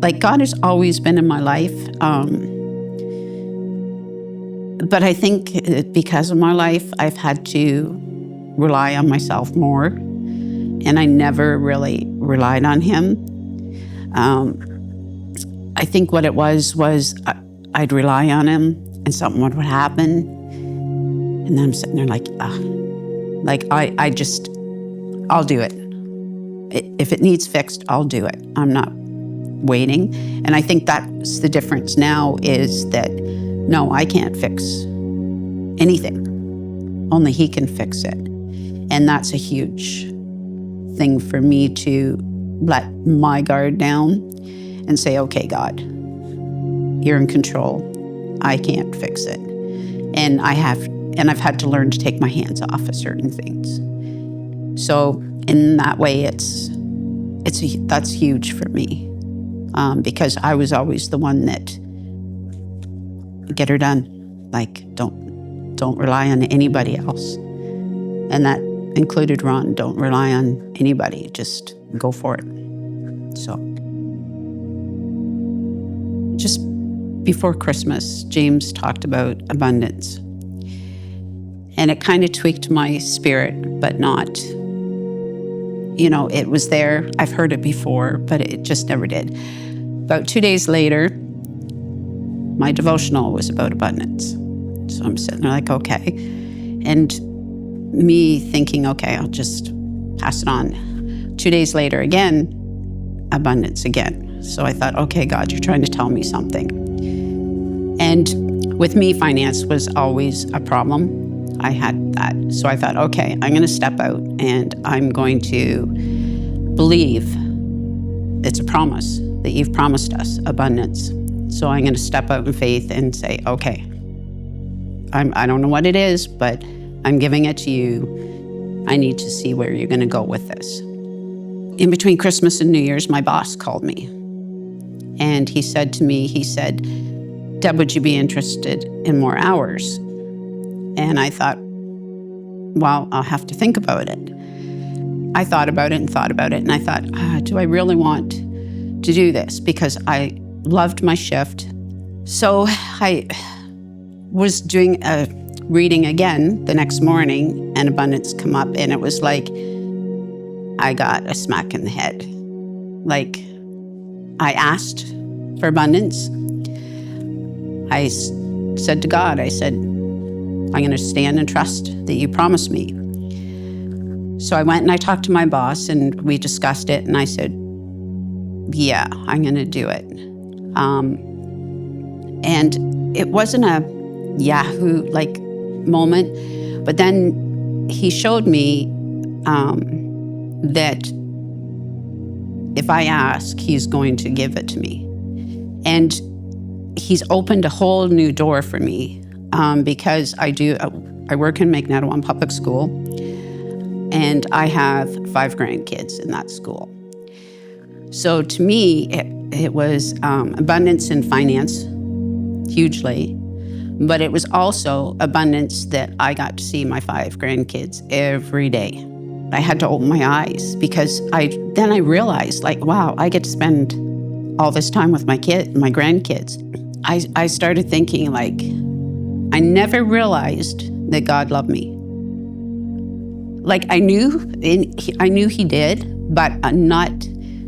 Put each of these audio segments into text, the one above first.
like God has always been in my life. But I think because of my life, I've had to rely on myself more. And I never really relied on him. I think what it was I'd rely on him and something would happen. And then I'm sitting there like, I'll do it. If it needs fixed, I'll do it. I'm not waiting. And I think that's the difference now is that, no, I can't fix anything. Only he can fix it. And that's a huge thing for me to let my guard down and say, okay, God, you're in control. I can't fix it. And I've had to learn to take my hands off of certain things. So in that way, that's huge for me. Because I was always the one that get her done. Like, don't rely on anybody else. And that included Ron. Don't rely on anybody. Just go for it. So just before Christmas, James talked about abundance. And it kind of tweaked my spirit, but not. It was there. I've heard it before, but it just never did. About 2 days later, my devotional was about abundance. So I'm sitting there like, okay. And me thinking, okay, I'll just pass it on. 2 days later, again, abundance again. So I thought, okay, God, you're trying to tell me something. And with me, finance was always a problem. I had that. So I thought, okay, I'm going to step out and I'm going to believe it's a promise that you've promised us abundance. So I'm going to step out in faith and say, okay, I don't know what it is, but I'm giving it to you. I need to see where you're going to go with this. In between Christmas and New Year's, my boss called me. And he said to me, Deb, would you be interested in more hours? And I thought, well, I'll have to think about it. I thought about it. And I thought, do I really want to do this? Because I loved my shift. So I was doing a reading again the next morning, and abundance come up, and it was like I got a smack in the head. Like, I asked for abundance. I said to God, I said, I'm going to stand and trust that you promised me. So I went and I talked to my boss, and we discussed it, and I said, yeah, I'm going to do it. And it wasn't a Yahoo-like moment, but then he showed me that if I ask, he's going to give it to me. And he's opened a whole new door for me because I work in Magneto Public School, and I have 5 grandkids in that school. So to me, it was abundance in finance, hugely, but it was also abundance that I got to see my 5 grandkids every day. I had to open my eyes because then I realized, like, wow, I get to spend all this time with my grandkids. I started thinking, like, I never realized that God loved me. Like, I knew he did, but not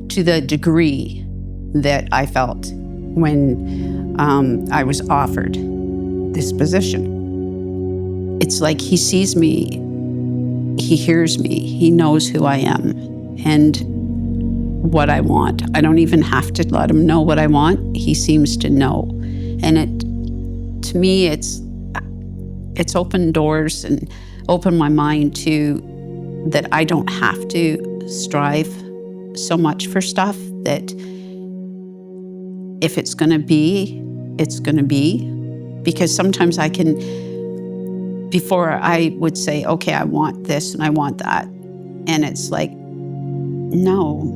to the degree that I felt when I was offered this position. It's like he sees me, he hears me, he knows who I am and what I want. I don't even have to let him know what I want. He seems to know. And to me, it's opened doors and opened my mind to that I don't have to strive so much for stuff, that if it's going to be, it's going to be. Because sometimes before I would say, okay, I want this and I want that. And it's like, no,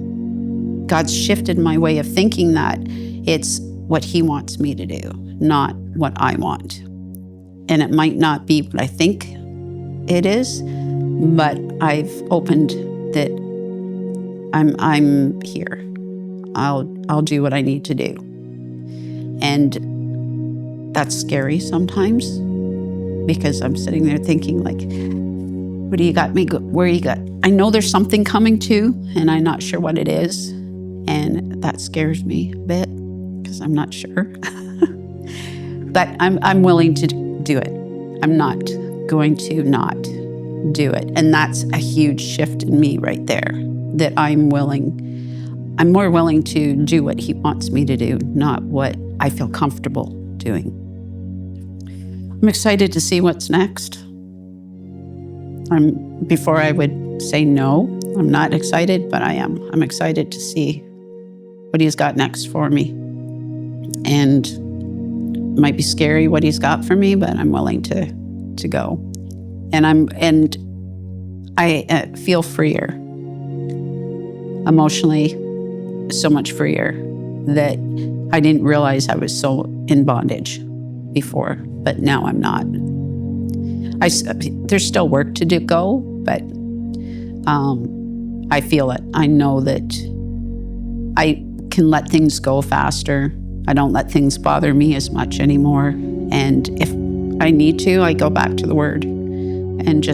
God's shifted my way of thinking that it's what he wants me to do, not what I want. And it might not be what I think it is, but I've opened that I'm here. I'll do what I need to do. And that's scary sometimes, because I'm sitting there thinking, like, what do you got me? Where you got? I know there's something coming too, and I'm not sure what it is. And that scares me a bit because I'm not sure. But I'm willing to do it. I'm not going to not do it. And that's a huge shift in me right there, that I'm more willing to do what he wants me to do, not what I feel comfortable doing. I'm excited to see what's next. Before I would say no, I'm not excited, but I am. I'm excited to see what he's got next for me. And it might be scary what he's got for me, but I'm willing to go. And I feel freer, emotionally, so much freer, that I didn't realize I was so in bondage before, but now I'm not. There's still work to go, but I feel it. I know that I can let things go faster. I don't let things bother me as much anymore. And if I need to, I go back to the Word. And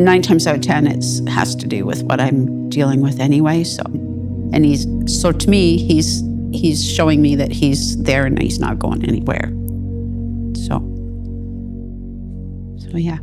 9 times out of 10, it has to do with what I'm dealing with anyway. So to me, he's showing me that he's there and he's not going anywhere. So yeah.